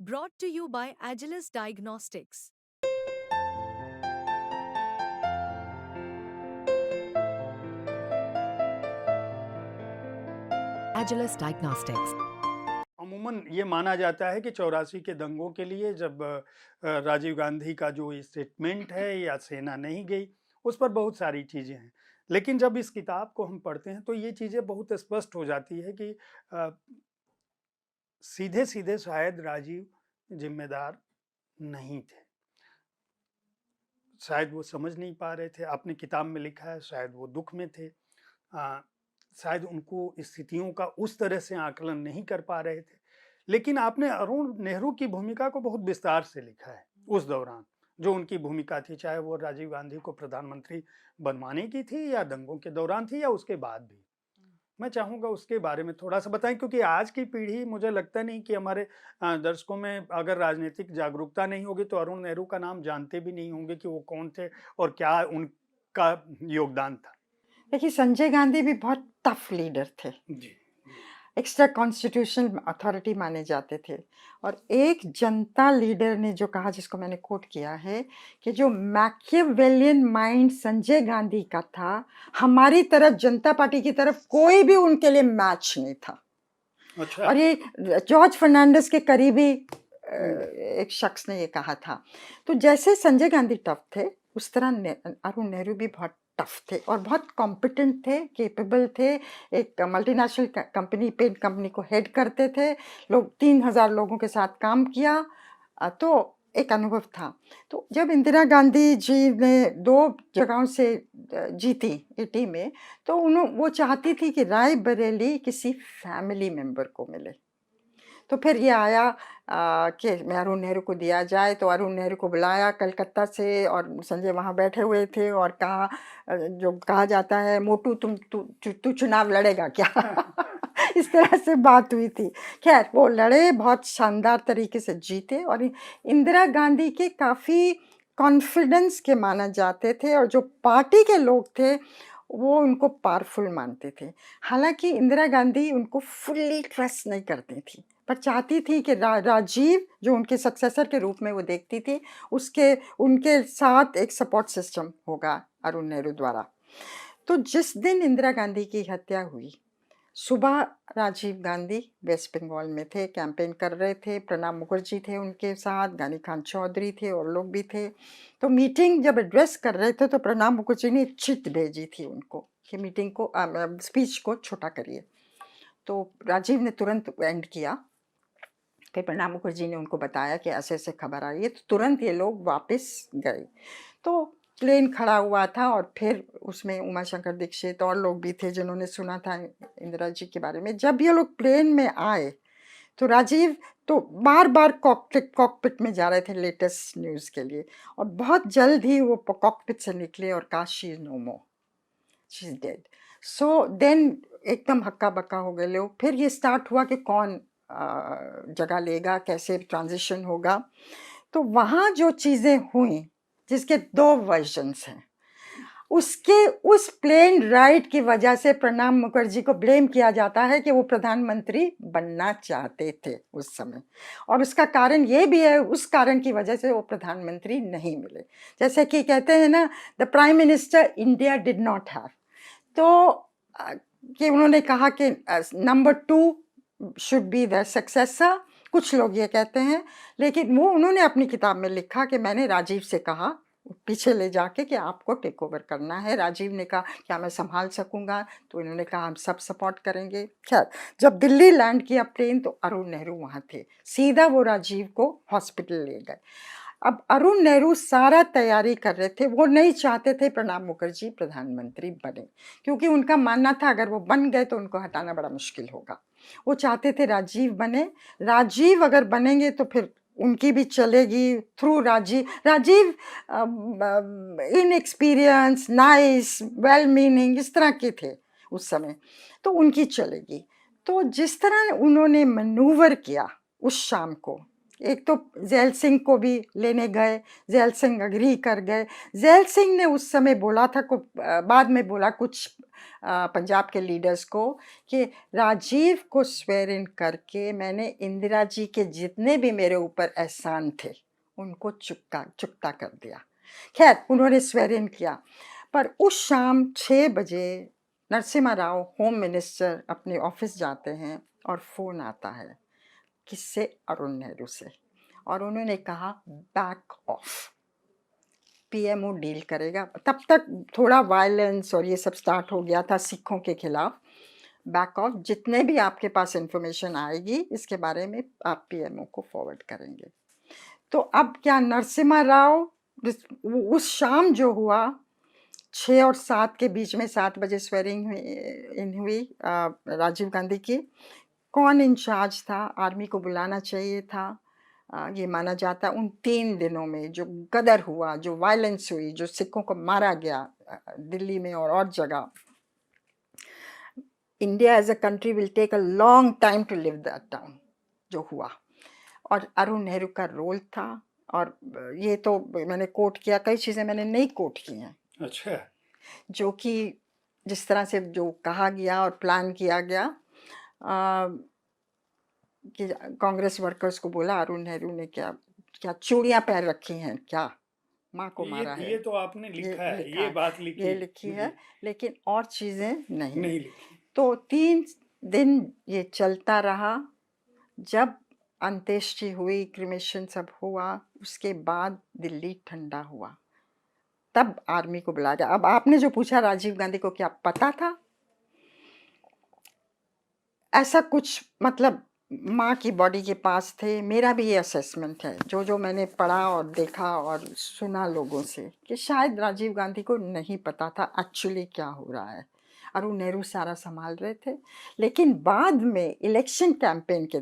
Brought to you by Agilus Diagnostics. Agilus Diagnostics. अमूमन ये माना जाता है कि 84 के दंगों के लिए जब राजीव गांधी का जो स्टेटमेंट है या सेना नहीं गई, उस पर बहुत सारी चीज़ें हैं। लेकिन जब इस किताब को हम पढ़ते हैं तो ये चीज़ें बहुत स्पष्ट हो जाती है कि सीधे-सीधे शायद राजीव ज़िम्मेदार नहीं थे। शायद वो समझ नहीं पा रहे थे, आपने किताब में लिखा है शायद वो दुःख में थे। शायद उनको स्थितियों का उस तरह से आकलन नहीं कर पा रहे थे। लेकिन आपने अरुण नेहरू की भूमिका को बहुत विस्तार से लिखा है उस दौरान, जो उनकी भूमिका थी, चाहे वो राजीव गांधी को प्रधानमंत्री बनवाने की थी या दंगों के दौरान थी या उसके बाद भी। मैं चाहूँगा उसके बारे में थोड़ा-सा बताएँ क्योंकि आज की पीढ़ी मुझे लगता नहीं कि हमारे दर्शकों में अगर राजनीतिक जागरूकता नहीं होगी तो अरुण नेहरू का नाम जानते भी नहीं होंगे कि वो कौन थे और क्या उनका योगदान था। देखिए, संजय गांधी भी बहुत टफ लीडर थे। जी। एक्स्ट्रा कॉन्स्टिट्यूशनल अथॉरिटी माने जाते थे। और एक जनता लीडर ने जो कहा, जिसको मैंने कोट किया है, कि जो मैकियावेलियन माइंड संजय गांधी का था, हमारी तरफ जनता पार्टी की तरफ कोई भी उनके लिए मैच नहीं था। अच्छा। और ये जॉर्ज फर्नांडिस के करीबी एक शख्स ने ये कहा था। तो जैसे संजय गांधी टफ थे, उस तरह अरुण नेहरू भी बहुत टफ थे और बहुत कॉम्पिटेंट थे, केपेबल थे। एक मल्टीनेशनल कंपनी, पेंट कंपनी को हेड करते थे। लोग 3000 लोगों के साथ काम किया। तो एक अनुभव था। तो जब इंदिरा गांधी जी ने 2 जगहों से जीती 80 में, तो वो चाहती थी कि रायबरेली किसी फैमिली मेंबर को मिले। तो फिर ये आया कि अरुण नेहरू को दिया जाए। तो अरुण नेहरू को बुलाया कलकत्ता से और संजय वहाँ बैठे हुए थे और कहा, जो कहा जाता है, मोटू तू चुनाव लड़ेगा क्या? इस तरह से बात हुई थी। खैर, वो लड़े, बहुत शानदार तरीके से जीते और इंदिरा गांधी के काफ़ी कॉन्फिडेंस के माना जाते थे और जो पार्टी के लोग थे वो उनको पावरफुल मानते थे। हालांकि इंदिरा गांधी उनको फुल्ली ट्रस्ट नहीं करती थी, पर चाहती थी कि राजीव, जो उनके सक्सेसर के रूप में वो देखती थी, उसके उनके साथ एक सपोर्ट सिस्टम होगा अरुण नेहरू द्वारा। तो जिस दिन इंदिरा गांधी की हत्या हुई, सुबह राजीव गांधी वेस्ट बंगाल में थे, कैंपेन कर रहे थे। प्रणब मुखर्जी थे उनके साथ, गनी खान चौधरी थे और लोग भी थे। तो मीटिंग जब एड्रेस कर रहे थे तो प्रणब मुखर्जी ने चिट भेजी थी उनको कि मीटिंग को, स्पीच को छोटा करिए। तो राजीव ने तुरंत एंड किया। फिर प्रणब मुखर्जी ने उनको बताया कि ऐसे ऐसे खबर आई है, तो तुरंत ये लोग वापस गए। तो प्लेन खड़ा हुआ था और फिर उसमें उमा शंकर दीक्षित और लोग भी थे जिन्होंने सुना था इंदिरा जी के बारे में। जब ये लोग प्लेन में आए तो राजीव तो बार बार कॉकपिट में जा रहे थे लेटेस्ट न्यूज़ के लिए, और बहुत जल्द ही वो कॉकपिट से निकले और कहा, she is no more, she is dead. So then एकदम हक्का बक्का हो गए लोग। फिर ये स्टार्ट हुआ कि कौन जगह लेगा, कैसे ट्रांजिशन होगा। तो वहाँ जो चीज़ें हुई, जिसके 2 वर्जन्स हैं, उसके उस प्लेन राइड की वजह से प्रणब मुखर्जी को ब्लेम किया जाता है कि वो प्रधानमंत्री बनना चाहते थे उस समय। और उसका कारण ये भी है, उस कारण की वजह से वो प्रधानमंत्री नहीं मिले। जैसे कि कहते हैं ना, the prime minister India did not have. तो कि उन्होंने कहा कि number 2 should be the successor, कुछ लोग ये कहते हैं। लेकिन वो उन्होंने अपनी किताब में लिखा कि मैंने राजीव से कहा पीछे ले जाके कि आपको टेक ओवर करना है। राजीव ने कहा, क्या मैं संभाल सकूंगा? तो इन्होंने कहा, हम सब सपोर्ट करेंगे। खैर, जब दिल्ली लैंड किया प्लेन तो अरुण नेहरू वहाँ थे। सीधा वो राजीव को हॉस्पिटल ले गए। अब अरुण नेहरू सारा तैयारी कर रहे थे। वो नहीं चाहते थे प्रणब मुखर्जी प्रधानमंत्री बने, क्योंकि उनका मानना था अगर वो बन गए तो उनको हटाना बड़ा मुश्किल होगा। वो चाहते थे राजीव बने। राजीव अगर बनेंगे तो फिर उनकी भी चलेगी through Rajiv inexperience, nice, well meaning, इस तरह के थे उस समय, तो उनकी चलेगी। तो जिस तरह उन्होंने मनूवर किया उस शाम को, एक तो ज़ैल सिंह को भी लेने गए, ज़ैल सिंह एग्री कर गए। ज़ैल सिंह ने उस समय बोला था बाद में बोला कुछ पंजाब के लीडर्स को कि राजीव को स्वेर इन करके मैंने इंदिरा जी के जितने भी मेरे ऊपर एहसान थे उनको चुकता कर दिया। खैर उन्होंने स्वेर इन किया, पर उस शाम 6 बजे नरसिम्हा राव होम मिनिस्टर अपने ऑफिस जाते हैं और फ़ोन आता है, किससे? अरुण नेहरू से, और उन्होंने कहा बैक ऑफ, पीएमओ डील करेगा। तब तक थोड़ा वायलेंस और ये सब स्टार्ट हो गया था सिखों के खिलाफ। बैक ऑफ, जितने भी आपके पास इंफॉर्मेशन आएगी इसके बारे में आप पीएमओ को फॉरवर्ड करेंगे। तो अब क्या, नरसिम्हा राव उस शाम जो हुआ 6 और 7 के बीच में, 7 बजे स्वेरिंग इन हुई राजीव गांधी की। कौन इंचार्ज था? आर्मी को बुलाना चाहिए था। ये माना जाता उन 3 दिनों में जो गदर हुआ, जो वायलेंस हुई, जो सिखों को मारा गया दिल्ली में और जगह, India as a country will take a long time to live that down, जो हुआ। और अरुण नेहरू का रोल था। और ये तो मैंने कोट किया, कई चीज़ें मैंने नहीं कोट की हैं। अच्छा। जो कि जिस तरह से जो कहा गया और प्लान किया गया कि कांग्रेस वर्कर्स को बोला अरुण नेहरू ने क्या चूड़ियां पहन रखी हैं, क्या माँ को मारा है। ये तो आपने लिखा है, ये बात लिखी, ये लिखी है, लेकिन और चीज़ें नहीं लिखी। तो 3 दिन ये चलता रहा। जब अंत्येष्टि हुई, क्रिमेशन सब हुआ, उसके बाद दिल्ली ठंडा हुआ, तब आर्मी को बुलाया गया। अब आपने जो पूछा राजीव गांधी को क्या पता था, ऐसा कुछ मतलब माँ की बॉडी के पास थे। मेरा भी ये असेसमेंट है, जो मैंने पढ़ा और देखा और सुना लोगों से, कि शायद राजीव गांधी को नहीं पता था एक्चुअली क्या हो रहा है। अरुण नेहरू सारा संभाल रहे थे, लेकिन बाद में इलेक्शन कैंपेन के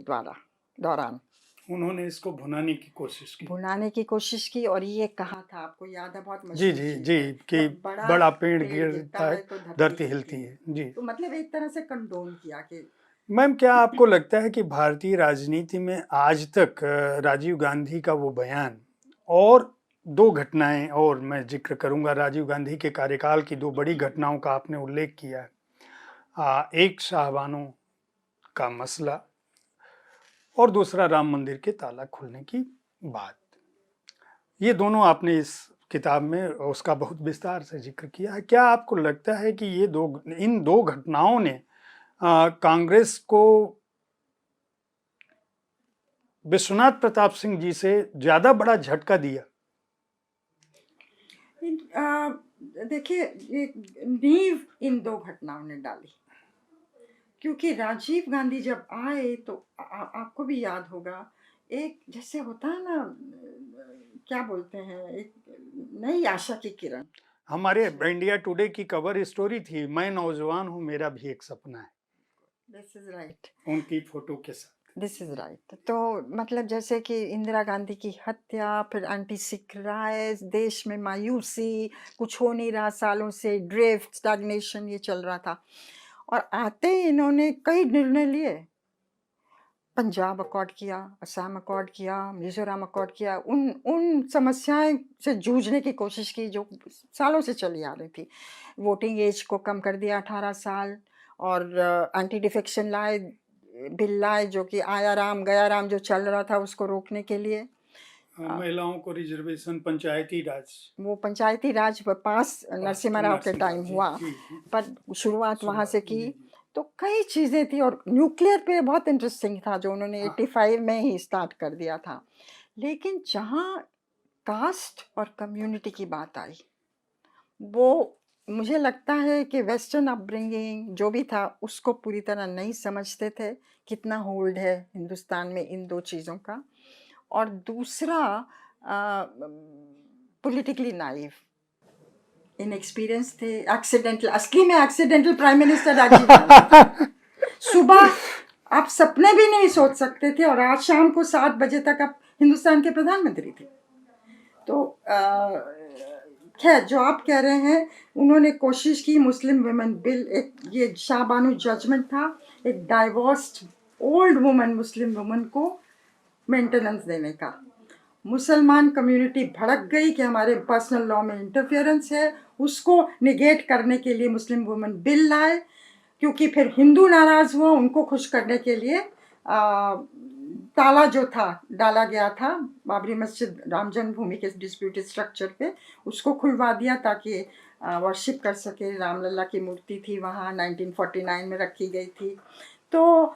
दौरान उन्होंने इसको भुनाने की कोशिश की और ये कहा था, आपको याद है, बहुत मशहूर जी कि बड़ा पेड़ गिरता है तो धरती हिलती है जी। तो मतलब एक तरह से कंडोन किया कि मैम, क्या आपको लगता है कि भारतीय राजनीति में आज तक राजीव गांधी का वो बयान और 2 घटनाएं, और मैं जिक्र करूंगा राजीव गांधी के कार्यकाल की 2 बड़ी घटनाओं का आपने उल्लेख किया है, एक शाहबानों का मसला और दूसरा राम मंदिर के ताला खुलने की बात, ये दोनों आपने इस किताब में उसका बहुत विस्तार से जिक्र किया है। क्या आपको लगता है कि इन 2 घटनाओं ने कांग्रेस को विश्वनाथ प्रताप सिंह जी से ज्यादा बड़ा झटका दिया? देखिए, नींव इन 2 घटनाओं ने डाली, क्योंकि राजीव गांधी जब आए तो आपको भी याद होगा, एक जैसे होता है ना, क्या बोलते हैं, एक नई आशा की किरण। हमारे इंडिया टुडे की कवर स्टोरी थी, मैं नौजवान हूँ मेरा भी एक सपना है। दिस इज राइट, उनकी फोटो के साथ। This is right. तो मतलब जैसे कि इंदिरा गांधी की हत्या, फिर एंटी सिख राइट्स, देश में मायूसी, कुछ हो नहीं रहा सालों से, ड्रिफ्ट, स्टैग्नेशन, ये चल रहा था। और आते ही इन्होंने कई निर्णय लिए। पंजाब अकॉर्ड किया, असम अकॉर्ड किया, मिजोरम अकॉर्ड किया, उन समस्याएं से जूझने की कोशिश की जो सालों से चली आ रही थी। वोटिंग एज को कम कर दिया 18 साल, और एंटी डिफेक्शन बिल लाए, जो कि आया राम गया राम जो चल रहा था उसको रोकने के लिए। महिलाओं को रिजर्वेशन, पंचायती राज, वो पंचायती राज पास नरसिम्हा राव के टाइम हुआ, पर शुरुआत वहाँ से की। तो कई चीज़ें थी, और न्यूक्लियर पे बहुत इंटरेस्टिंग था जो उन्होंने 85 में ही स्टार्ट कर दिया था। लेकिन जहाँ कास्ट और कम्युनिटी की बात आई, वो मुझे लगता है कि वेस्टर्न अपब्रिंगिंग जो भी था उसको पूरी तरह नहीं समझते थे, कितना होल्ड है हिंदुस्तान में इन 2 चीज़ों का। और दूसरा, पॉलिटिकली नाइव, इनएक्सपीरियंस थे, एक्सीडेंटल, असली में accidental prime minister Rajiv Gandhi. सुबह आप सपने भी नहीं सोच सकते थे, और आज शाम को 7 बजे तक आप हिंदुस्तान के प्रधानमंत्री थे। तो खैर, जो आप कह रहे हैं, उन्होंने कोशिश की, मुस्लिम वुमेन बिल, एक ये शाहबानो जजमेंट था, एक डाइवोर्स्ड ओल्ड वुमन, मुस्लिम वुमन को मेंटेनेंस देने का। मुसलमान कम्युनिटी भड़क गई कि हमारे पर्सनल लॉ में इंटरफेरेंस है, उसको निगेट करने के लिए मुस्लिम वुमेन बिल लाए, क्योंकि फिर हिंदू नाराज़ हुआ, उनको खुश करने के लिए ताला जो था डाला गया था बाबरी मस्जिद राम जन्मभूमि के डिस्प्यूटेड स्ट्रक्चर पे, उसको खुलवा दिया ताकि वर्शिप कर सके। रामलला की मूर्ति थी वहाँ, 1949 में रखी गई थी। तो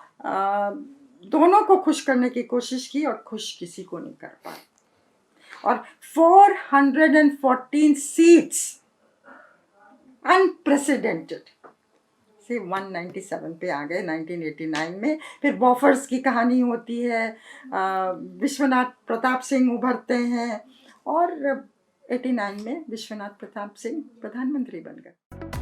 दोनों को खुश करने की कोशिश की और खुश किसी को नहीं कर पाए। और 414 सीट्स, अनप्रेसिडेंटेड से 197 पे आ गए 1989 में। फिर बॉफर्स की कहानी होती है, विश्वनाथ प्रताप सिंह उभरते हैं और 89 में विश्वनाथ प्रताप सिंह प्रधानमंत्री बन गए।